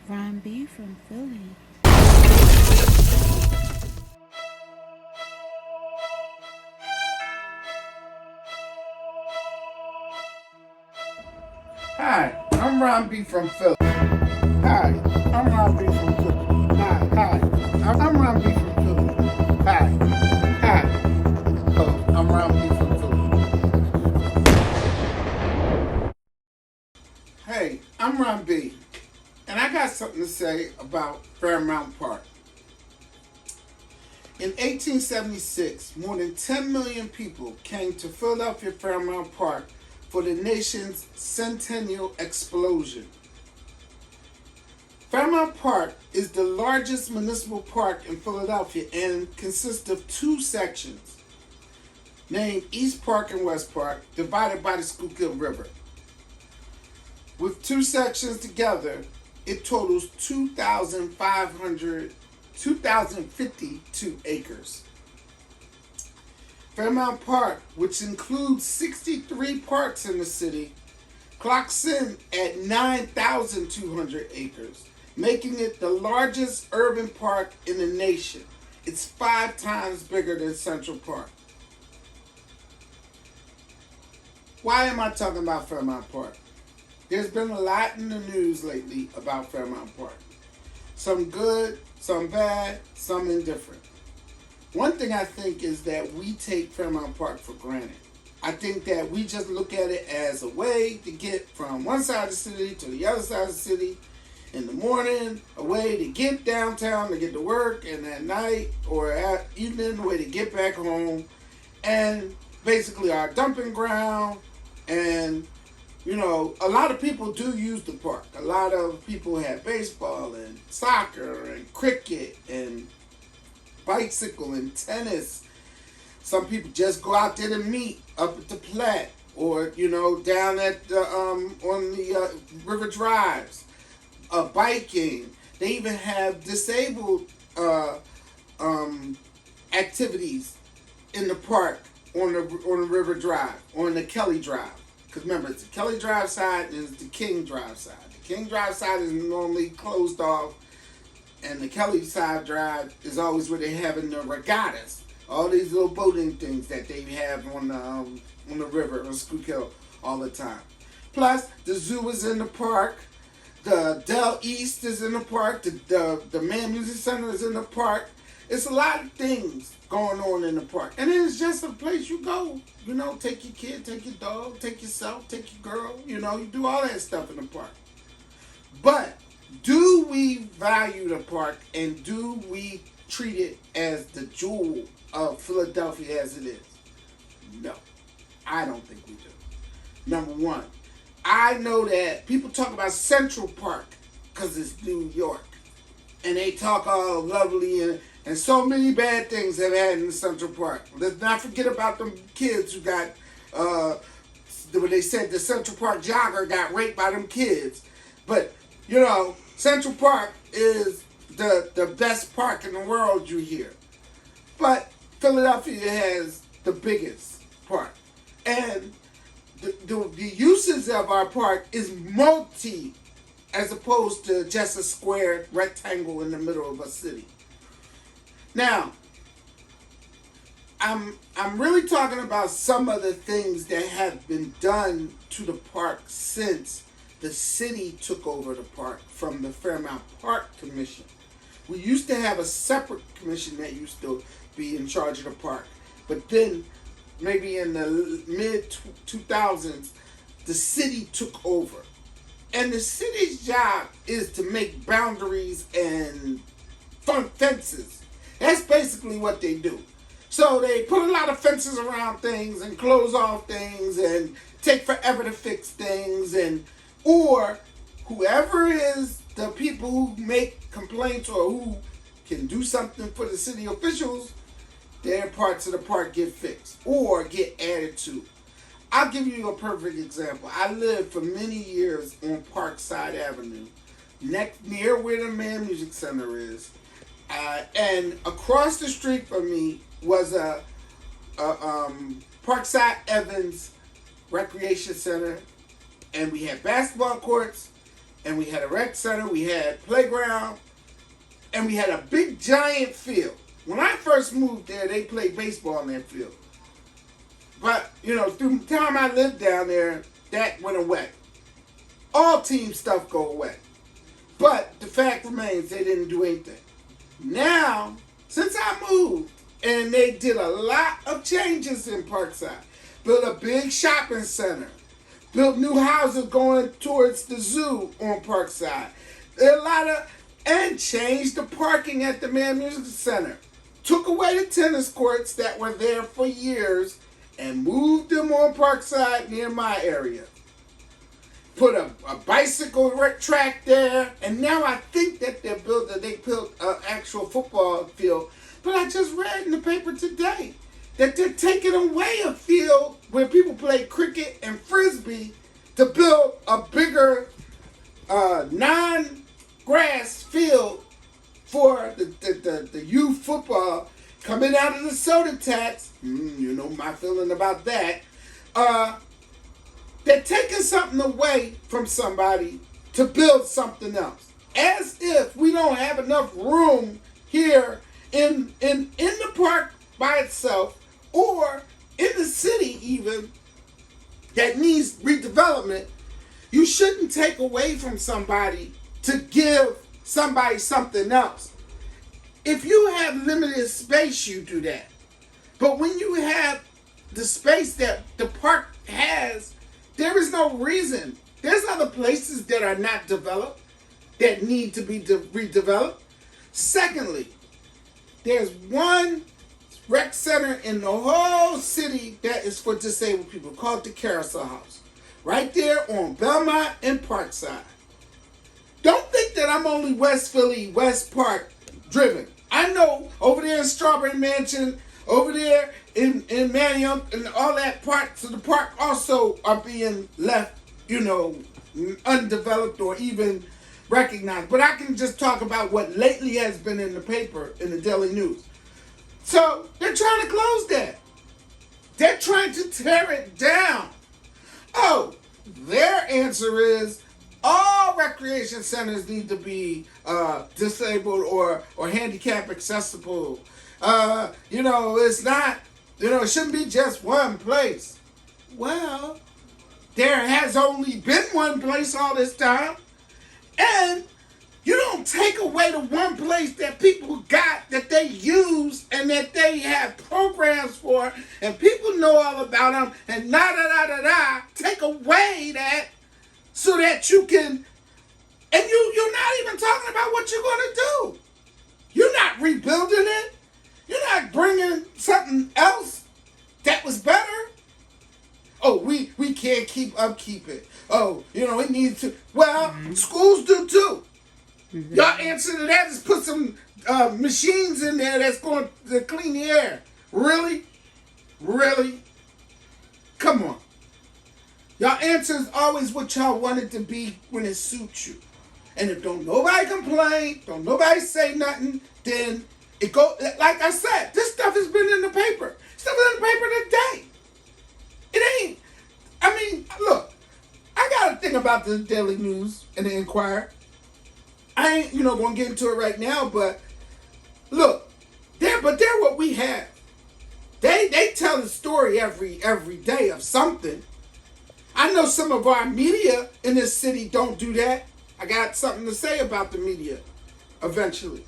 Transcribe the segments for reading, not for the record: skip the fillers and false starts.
Ron B from Philly. Hi, I'm Ron B from Philly. Hi, I'm Ron B from Philly. I'm Ron B from Philly. Hi. Oh, I'm Ron B from Philly. Hey, I'm Ron B, and I got something to say about Fairmount Park. In 1876, more than 10 million people came to Philadelphia Fairmount Park for the nation's centennial explosion. Fairmount Park is the largest municipal park in Philadelphia and consists of two sections, named East Park and West Park, divided by the Schuylkill River. With two sections together, it totals 2,052 acres. Fairmount Park, which includes 63 parks in the city, clocks in at 9,200 acres, making it the largest urban park in the nation. It's 5 times bigger than Central Park. Why am I talking about Fairmount Park? There's been a lot in the news lately about Fairmount Park. Some good, some bad, some indifferent. One thing I think is that we take Fairmount Park for granted. I think that we just look at it as a way to get from one side of the city to the other side of the city in the morning, a way to get downtown to get to work, and at night or at evening, a way to get back home, and basically our dumping ground. And you know, a lot of people do use the park. A lot of people have baseball and soccer and cricket and bicycle and tennis. Some people just go out there to meet up at the Platte or, you know, down at the, on the river drives, biking. They even have disabled activities in the park on the river drive, on the Kelly Drive. Because remember, it's the Kelly Drive side and it's the King Drive side. The King Drive side is normally closed off, and the Kelly side drive is always where they're having the regattas. All these little boating things that they have on the river on Schuylkill all the time. Plus, the zoo is in the park. The Dell East is in the park. The Man Music Center is in the park. It's a lot of things going on in the park. And it's just a place you go. You know, take your kid, take your dog, take yourself, take your girl. You know, you do all that stuff in the park. But do we value the park and do we treat it as the jewel of Philadelphia as it is? No, I don't think we do. Number one, I know that people talk about Central Park because it's New York. And they talk all lovely and so many bad things have had in the Central Park. Let's not forget about them kids who got, when they said the Central Park jogger got raped by them kids. But, you know, Central Park is the best park in the world, you hear. But Philadelphia has the biggest park. And the uses of our park is multi, as opposed to just a square rectangle in the middle of a city. Now, I'm really talking about some of the things that have been done to the park since the city took over the park from the Fairmount Park Commission. We used to have a separate commission that used to be in charge of the park. But then, maybe in the mid-2000s, the city took over. And the city's job is to make boundaries and fences. That's basically what they do. So they put a lot of fences around things and close off things and take forever to fix things, and or whoever is the people who make complaints or who can do something for the city officials, their parts of the park get fixed or get added to. I'll give you a perfect example. I lived for many years on Parkside Avenue, near where the Man Music Center is. And across the street from me was a Parkside Evans Recreation Center, and we had basketball courts, and we had a rec center, we had playground, and we had a big giant field. When I first moved there, they played baseball in that field. But, through the time I lived down there, that went away. All team stuff go away. But the fact remains, they didn't do anything. Now, since I moved, and they did a lot of changes in Parkside, built a big shopping center, built new houses going towards the zoo on Parkside, and changed the parking at the Man Music Center. Took away the tennis courts that were there for years and moved them on Parkside near my area. Put a bicycle track there, and now I think that they built an actual football field. But I just read in the paper today that they're taking away a field where people play cricket and frisbee to build a bigger non-grass field for the youth football coming out of the soda tax. You know my feeling about that. They're taking something away from somebody to build something else. As if we don't have enough room here in the park by itself, or in the city even, that needs redevelopment. You shouldn't take away from somebody to give somebody something else. If you have limited space, you do that. But when you have the space that the park has, there is no reason. There's other places that are not developed that need to be redeveloped. Secondly, there's one rec center in the whole city that is for disabled people called the Carousel House. Right there on Belmont and Parkside. Don't think that I'm only West Philly, West Park driven. I know over there in Strawberry Mansion, over there in Mannion and all that parts of the park also are being left, undeveloped or even recognized. But I can just talk about what lately has been in the paper, in the Daily News. So they're trying to close that. They're trying to tear it down. Oh, their answer is all recreation centers need to be disabled or handicap accessible. It's not, it shouldn't be just one place. Well, there has only been one place all this time. And you don't take away the one place that people got, that they use, and that they have programs for, and people know all about them, and take away that so that you can, and you're not even talking about what you're going to do. You're not rebuilding it. You're not bringing something else that was better. Oh, we can't upkeep it. Oh, it needs to. Well, schools do too. Mm-hmm. Your answer to that is put some machines in there that's going to clean the air. Really? Really? Come on. Your answer is always what y'all want it to be when it suits you. And if don't nobody complain, don't nobody say nothing, then it go. Like I said, this stuff has been in the paper. Stuff is in the paper today. It ain't. I mean, look, I got a thing about the Daily News and the Inquirer. I ain't, going to get into it right now, but look, they're what we have. They tell a story every day of something. I know some of our media in this city don't do that. I got something to say about the media eventually.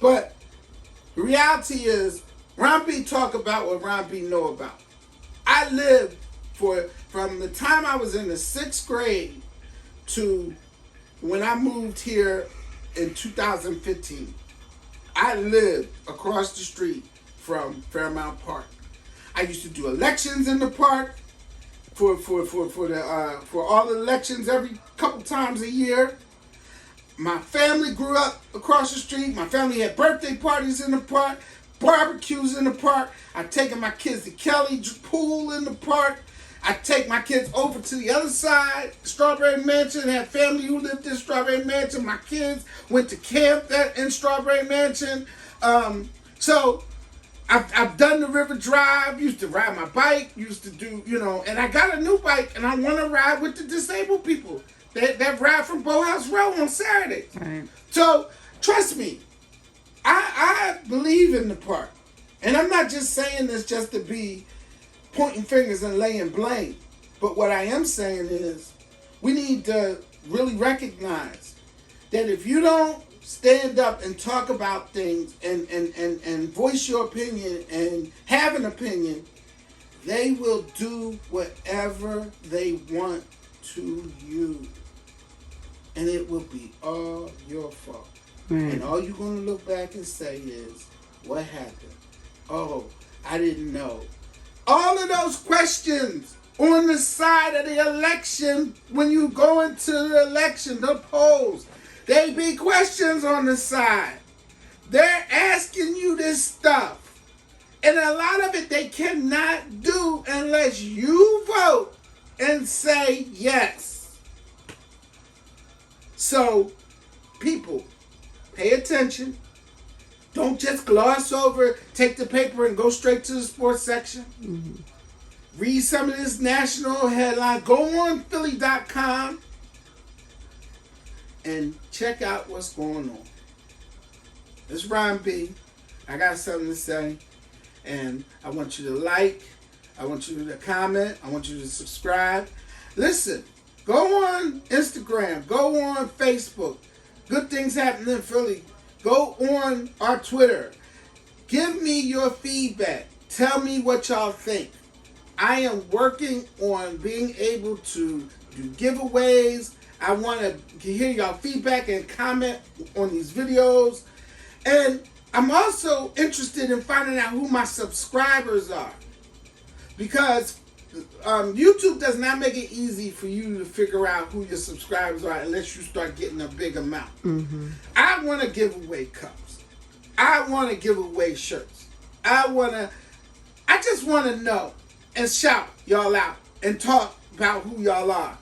But the reality is, Ron B talk about what Ron B know about. I lived from the time I was in the 6th grade to when I moved here in 2015. I lived across the street from Fairmount Park. I used to do elections in the park for all the elections every couple times a year. My family grew up across the street. My family had birthday parties in the park, barbecues in the park. I'd taken my kids to Kelly Pool in the park. I'd take my kids over to the other side, Strawberry Mansion, had family who lived in Strawberry Mansion. My kids went to camp in Strawberry Mansion. So I've done the River Drive, used to ride my bike, used to do, and I got a new bike and I want to ride with the disabled people. that ride from Boathouse Row on Saturdays. Right. So trust me, I believe in the park, and I'm not just saying this just to be pointing fingers and laying blame. But what I am saying is, we need to really recognize that if you don't stand up and talk about things and voice your opinion and have an opinion, they will do whatever they want to you. And it will be all your fault. Right. And all you're going to look back and say is, what happened? Oh, I didn't know. All of those questions on the side of the election, when you go into the election, the polls, they be questions on the side. They're asking you this stuff. And a lot of it they cannot do unless you vote and say yes. So, people, pay attention. Don't just gloss over, take the paper and go straight to the sports section. Mm-hmm. Read some of this national headline. Go on Philly.com and check out what's going on. It's Ron B. I got something to say. And I want you to like. I want you to comment. I want you to subscribe. Listen, go on Instagram. Go on Facebook. Good things happen in Philly. Go on our Twitter. Give me your feedback. Tell me what y'all think. I am working on being able to do giveaways. I want to hear y'all feedback and comment on these videos. And I'm also interested in finding out who my subscribers are. Because YouTube does not make it easy for you to figure out who your subscribers are unless you start getting a big amount. Mm-hmm. I want to give away cups. I want to give away shirts. I just want to know and shout y'all out and talk about who y'all are.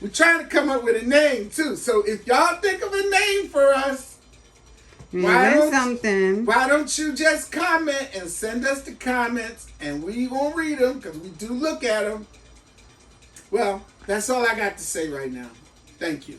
We're trying to come up with a name too. So if y'all think of a name for us, why don't you just comment and send us the comments and we gonna read them because we do look at them. Well, that's all I got to say right now. Thank you.